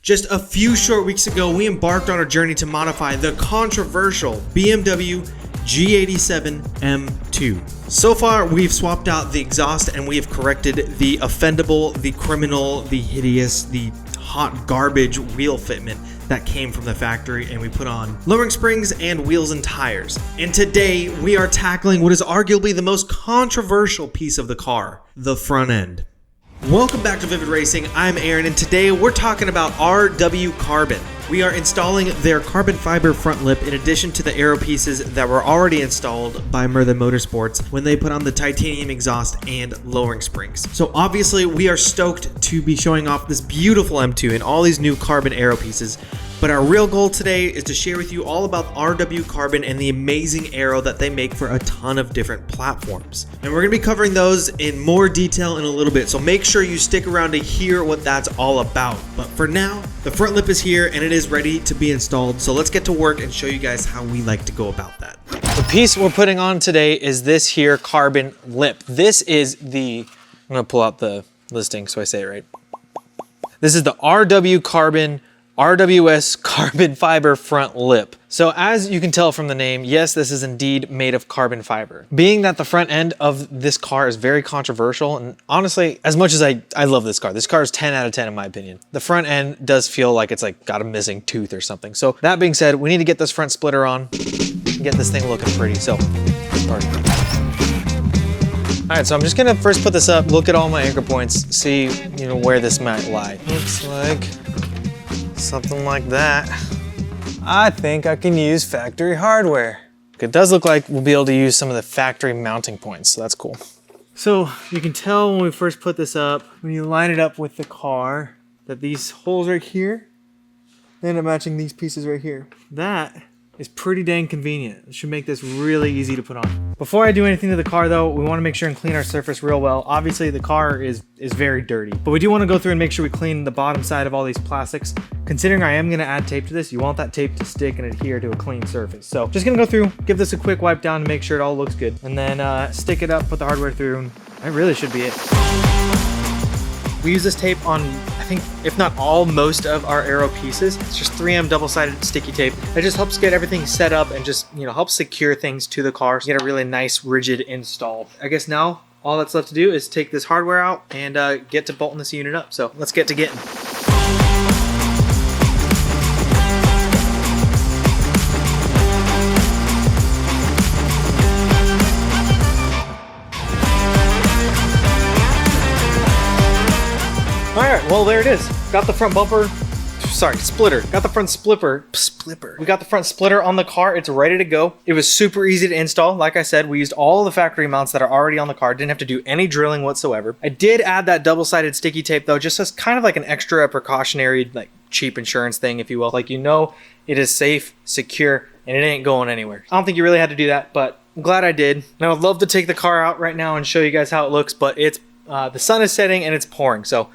Just a few short weeks ago, we embarked on a journey to modify the controversial BMW G87 M2. So far, we've swapped out the exhaust and we have corrected the offendable, the criminal, the hideous, the hot garbage wheel fitment that came from the factory, and we put on lowering springs and wheels and tires. And today, we are tackling what is arguably the most controversial piece of the car, the front end. Welcome back to Vivid Racing. I'm Aaron, and today we're talking about RW Carbon. We are installing their carbon fiber front lip in addition to the Aero pieces that were already installed by Merthin Motorsports when they put on the titanium exhaust and lowering springs. So obviously we are stoked to be showing off this beautiful M2 and all these new carbon Aero pieces. But our real goal today is to share with you all about RW Carbon and the amazing Aero that they make for a ton of different platforms. And we're going to be covering those in more detail in a little bit, so make sure you stick around to hear what that's all about. But for now, the front lip is here and it is ready to be installed, so let's get to work and show you guys how we like to go about that. The piece we're putting on today is this here carbon lip. This is the, I'm going to pull out the listing so I say it right. This is the RW Carbon RWS carbon fiber front lip. So as you can tell from the name, yes, this is indeed made of carbon fiber. Being that the front end of this car is very controversial, and honestly, as much as I love this car is 10 out of 10 in my opinion. The front end does feel like it's like got a missing tooth or something. So that being said, we need to get this front splitter on and get this thing looking pretty. So, pardon me. All right, so I'm just gonna first put this up, look at all my anchor points, see where this might lie. Looks like something like that. I think I can use factory hardware. It does look like we'll be able to use some of the factory mounting points, so that's cool. So you can tell when we first put this up, when you line it up with the car, that these holes right here, they end up matching these pieces right here. That is pretty dang convenient. It should make this really easy to put on. Before I do anything to the car though, we want to make sure and clean our surface real well. Obviously the car is very dirty, but we do want to go through and make sure we clean the bottom side of all these plastics. Considering I am going to add tape to this, you want that tape to stick and adhere to a clean surface. So just going to go through, give this a quick wipe down to make sure it all looks good, and then stick it up, put the hardware through, and that really should be it. We use this tape on, I think, if not all, most of our Aero pieces. It's just 3M double-sided sticky tape. It just helps get everything set up and just, helps secure things to the car. So you get a really nice, rigid install. I guess now all that's left to do is take this hardware out and get to bolting this unit up. So let's get to getting. Alright, well there it is. Got the front bumper, splitter. Got the front splitter. We got the front splitter on the car. It's ready to go. It was super easy to install. Like I said, we used all the factory mounts that are already on the car. Didn't have to do any drilling whatsoever. I did add that double-sided sticky tape though, just as kind of like an extra precautionary, like cheap insurance thing, if you will. Like, it is safe, secure, and it ain't going anywhere. I don't think you really had to do that, but I'm glad I did. And I would love to take the car out right now and show you guys how it looks, but it's the sun is setting and it's pouring, so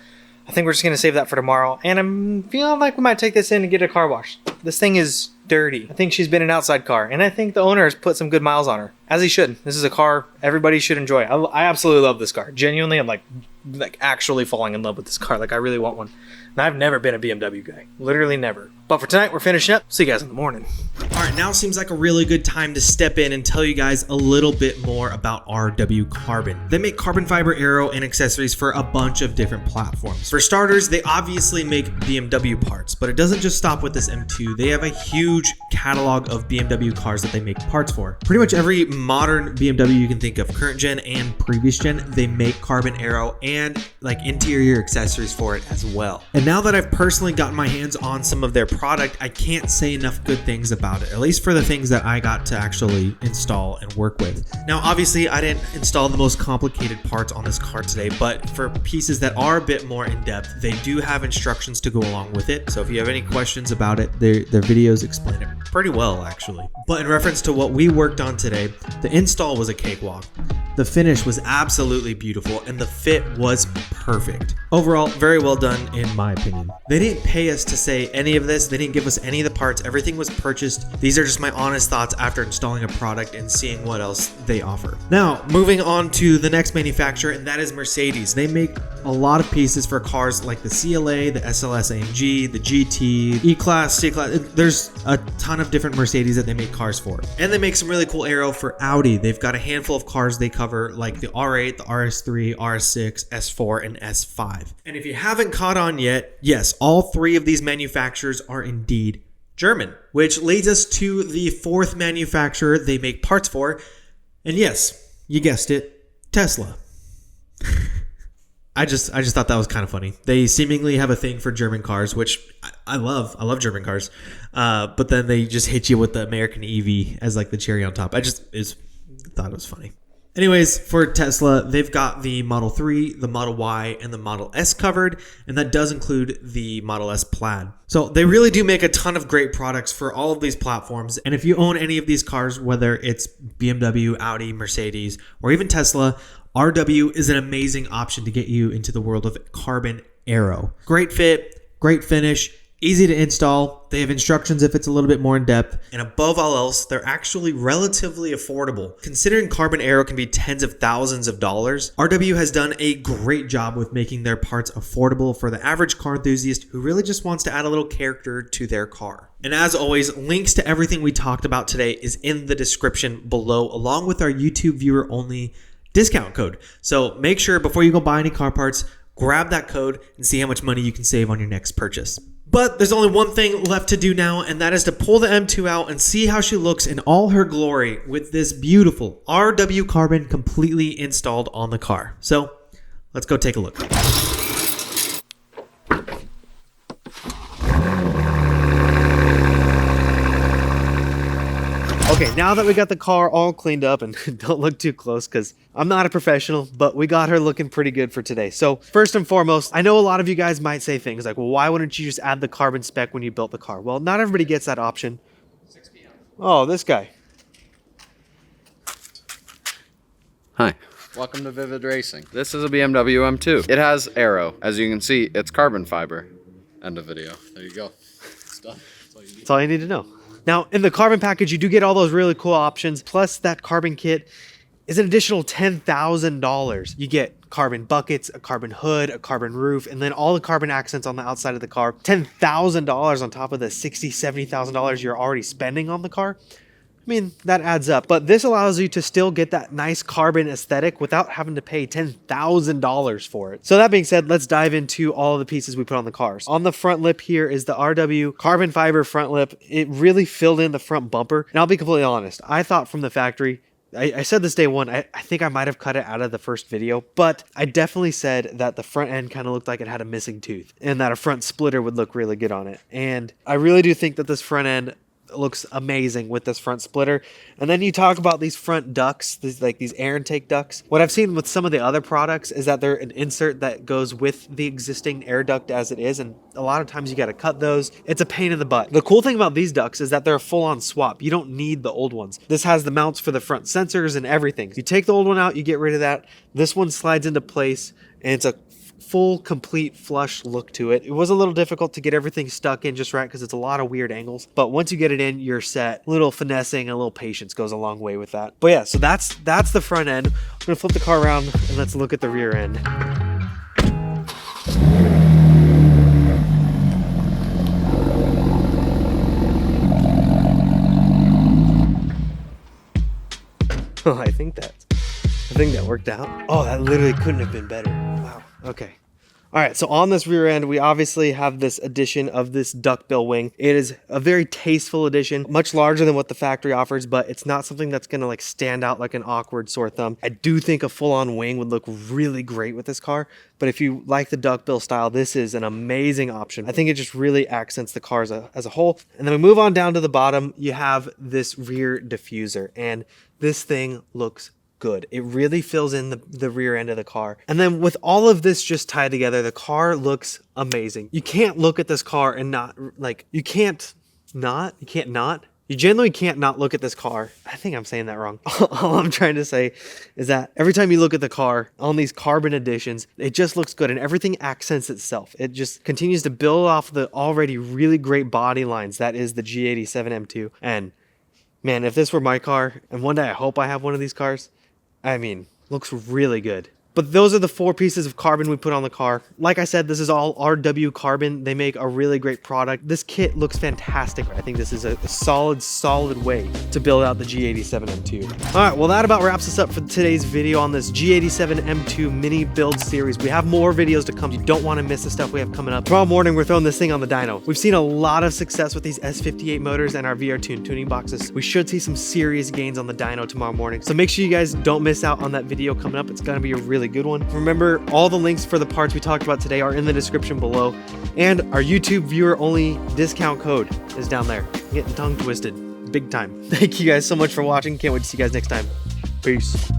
I think we're just going to save that for tomorrow. And I'm feeling like we might take this in and get a car wash. This thing is dirty. I think she's been an outside car. And I think the owner has put some good miles on her. As he should. This is a car everybody should enjoy. I absolutely love this car. Genuinely, I'm like actually falling in love with this car. Like, I really want one. And I've never been a BMW guy. Literally never. But for tonight, we're finishing up. See you guys in the morning. All right, now seems like a really good time to step in and tell you guys a little bit more about RW Carbon. They make carbon fiber Aero and accessories for a bunch of different platforms. For starters, they obviously make BMW parts, but it doesn't just stop with this M2. They have a huge catalog of BMW cars that they make parts for. Pretty much every modern BMW you can think of, current gen and previous gen, they make carbon Aero and like interior accessories for it as well. And now that I've personally gotten my hands on some of their product, I can't say enough good things about it, at least for the things that I got to actually install and work with. Now, obviously, I didn't install the most complicated parts on this car today, but for pieces that are a bit more in-depth, they do have instructions to go along with it. So if you have any questions about it, their videos explain it pretty well, actually. But in reference to what we worked on today, the install was a cakewalk. The finish was absolutely beautiful and the fit was perfect. Overall, very well done in my opinion. They didn't pay us to say any of this. They didn't give us any of the parts. Everything was purchased. These are just my honest thoughts after installing a product and seeing what else they offer. Now, moving on to the next manufacturer, and that is Mercedes. They make a lot of pieces for cars like the CLA, the SLS AMG, the GT, E-Class, C-Class. There's a ton of different Mercedes that they make cars for. And they make some really cool aero for Audi. They've got a handful of cars they cover like the R8, the RS3, RS6, S4, and S5. And if you haven't caught on yet, yes, all three of these manufacturers are indeed German, which leads us to the fourth manufacturer they make parts for. And yes, you guessed it, Tesla. I just thought that was kind of funny. They seemingly have a thing for German cars, which I love. I love German cars. But then they just hit you with the American EV as like the cherry on top. I thought it was funny. Anyways, for Tesla, they've got the Model 3, the Model Y, and the Model S covered, and that does include the Model S Plaid. So they really do make a ton of great products for all of these platforms, and if you own any of these cars, whether it's BMW, Audi, Mercedes, or even Tesla, RW is an amazing option to get you into the world of carbon aero. Great fit, great finish, easy to install. They have instructions if it's a little bit more in depth. And above all else, they're actually relatively affordable. Considering carbon aero can be tens of thousands of dollars, RW has done a great job with making their parts affordable for the average car enthusiast who really just wants to add a little character to their car. And as always, links to everything we talked about today is in the description below, along with our YouTube viewer only discount code. So make sure before you go buy any car parts, grab that code and see how much money you can save on your next purchase. But there's only one thing left to do now, and that is to pull the M2 out and see how she looks in all her glory with this beautiful RW Carbon completely installed on the car. So let's go take a look. Okay, now that we got the car all cleaned up, and don't look too close because I'm not a professional, but we got her looking pretty good for today. So first and foremost, I know a lot of you guys might say things like, well, why wouldn't you just add the carbon spec when you built the car? Well, not everybody gets that option. 6 p.m. Oh, this guy. Hi. Welcome to Vivid Racing. This is a BMW M2. It has Aero. As you can see, it's carbon fiber. End of video. There you go. It's done. That's all you need to know. Now, in the carbon package, you do get all those really cool options. Plus, that carbon kit is an additional $10,000. You get carbon buckets, a carbon hood, a carbon roof, and then all the carbon accents on the outside of the car. $10,000 on top of the $60,000, $70,000 you're already spending on the car. I mean, that adds up. But this allows you to still get that nice carbon aesthetic without having to pay $10,000 for it. So that being said, let's dive into all of the pieces we put on the cars. On the front lip here is the RW carbon fiber front lip. It really filled in the front bumper. And I'll be completely honest, I thought from the factory, I said this day one, I think I might have cut it out of the first video, but I definitely said that the front end kind of looked like it had a missing tooth and that a front splitter would look really good on it. And I really do think that this front end looks amazing with this front splitter. And then you talk about these front ducts, these air intake ducts. What I've seen with some of the other products is that they're an insert that goes with the existing air duct as it is, and a lot of times you got to cut those. It's a pain in the butt. The cool thing about these ducts is that they're a full-on swap. You don't need the old ones. This has the mounts for the front sensors and everything. You take the old one out, you get rid of that. This one slides into place, and it's a full, complete, flush look to it. It was a little difficult to get everything stuck in just right because it's a lot of weird angles. But once you get it in, you're set. A little finessing and a little patience goes a long way with that. But yeah, so that's the front end. I'm gonna flip the car around and let's look at the rear end. Oh, I think that worked out. Oh, that literally couldn't have been better. Wow. Okay. All right, so on this rear end, we obviously have this addition of this duckbill wing. It is a very tasteful addition, much larger than what the factory offers, but it's not something that's gonna like stand out like an awkward sore thumb. I do think a full-on wing would look really great with this car, but if you like the duckbill style, this is an amazing option. I think it just really accents the car as a whole. And then we move on down to the bottom, you have this rear diffuser, and this thing looks good. It really fills in the rear end of the car. And then with all of this just tied together, the car looks amazing. You can't look at this car and not, like, you generally can't not look at this car. I think I'm saying that wrong. All I'm trying to say is that every time you look at the car on these carbon editions, it just looks good and everything accents itself. It just continues to build off the already really great body lines that is the G87 M2. And man, if this were my car, and one day I hope I have one of these cars, I mean, looks really good. But those are the 4 pieces of carbon we put on the car. Like I said, this is all RW Carbon. They make a really great product. This kit looks fantastic. I think this is a solid way to build out the G87 M2. All right, well, that about wraps us up for today's video on this G87 M2 mini build series. We have more videos to come. You don't want to miss the stuff we have coming up. Tomorrow morning, we're throwing this thing on the dyno. We've seen a lot of success with these S58 motors and our VR Tune tuning boxes. We should see some serious gains on the dyno tomorrow morning. So make sure you guys don't miss out on that video coming up. It's going to be a really good one. Remember, all the links for the parts we talked about today are in the description below. And our YouTube viewer only discount code is down there. I'm getting tongue twisted big time. Thank you guys so much for watching. Can't wait to see you guys next time. Peace.